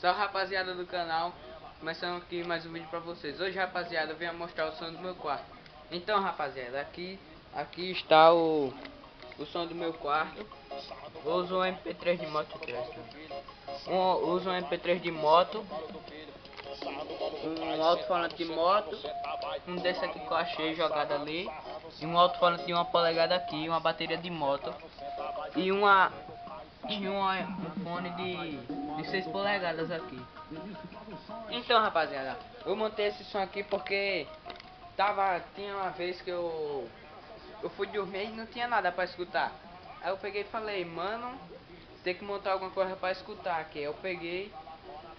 Salve, rapaziada do canal, começando aqui mais um vídeo pra vocês. Hoje, rapaziada, eu venho mostrar o som do meu quarto. Então, rapaziada, aqui está o som do meu quarto. Eu uso um MP3 de moto, uso um MP3 de moto, um alto-falante de moto, um desse aqui que eu achei jogado ali, e um alto-falante de 1 polegada aqui, uma bateria de moto e um fone de 6 polegadas aqui. Então, rapaziada, eu montei esse som aqui porque tinha uma vez que eu fui dormir e não tinha nada pra escutar. Aí eu peguei e falei, mano, tem que montar alguma coisa pra escutar aqui. Eu peguei,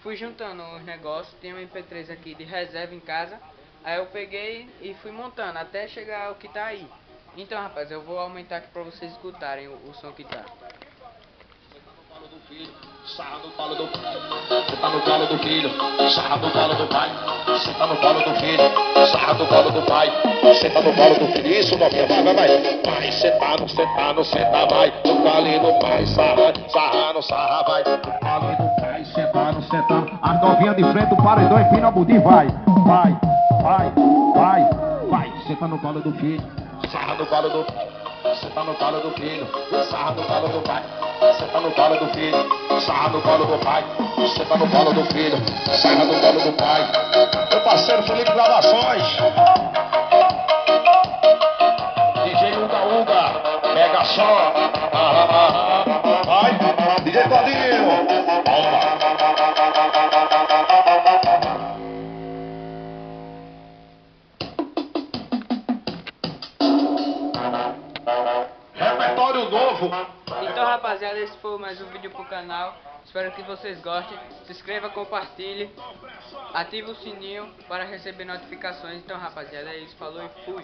fui juntando os negócios, tem um MP3 aqui de reserva em casa. Aí eu peguei e fui montando até chegar ao que tá aí. Então, rapaz, eu vou aumentar aqui pra vocês escutarem o som que tá. Sarra no colo do pai, senta no colo do filho, sarra no colo do pai, senta no colo do filho, sarra no colo do pai, senta no colo do filho, isso novinha, vai, vai, senta, vai, no colo do pai, sarra, vai, no colo do pai, senta, as novinhas de frente, o paredão empina a bundinha, vai, senta no colo do filho, sarra no colo do pai. Senta no colo do filho, sarra no colo do pai. Senta no colo do filho, sarra no colo do pai. Senta no colo do filho, sarra no colo do pai. Meu parceiro Felipe Gravações, DJ Uga, Mega Som. Vai, DJ Todinho. Toma. Repertório novo. Então, rapaziada, esse foi mais um vídeo pro canal. Espero que vocês gostem. Se inscreva, compartilhe, ative o sininho para receber notificações. Então, rapaziada, é isso. Falou e fui.